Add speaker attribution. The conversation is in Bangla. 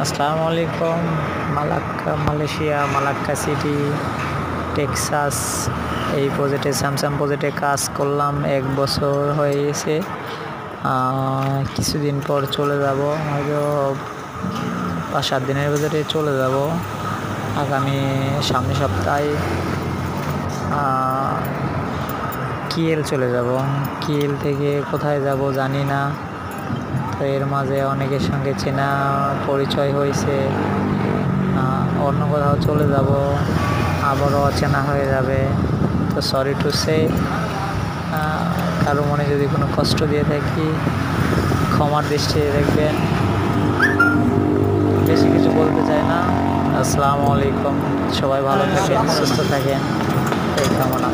Speaker 1: আসসালামু আলাইকুম। Malacca, Malaysia, Malacca city, Texas. এই প্রজেক্টে, স্যামসাং প্রজেক্টে কাজ করলাম, 1 বছর হয়ে গেছে। কিছুদিন পর চলে যাব, হয়তো 5-7 দিনের ভিতরে চলে যাব। আগামী সামনের সপ্তাহে কিএল চলে যাব। কিএল থেকে কোথায় যাব জানি না। তো এর মাঝে অনেকের সঙ্গে চেনা পরিচয় হয়েছে। অন্য কোথাও চলে যাব, আবারও অচেনা হয়ে যাবে। তো সরি টু সে, কারো মনে যদি কোনো কষ্ট দিয়ে থাকি ক্ষমার দৃষ্টিতে দেখবেন। বেশি কিছু বলতে চাই না। আসসালামু আলাইকুম। সবাই ভালো থাকেন, সুস্থ থাকেন, এই কামনা।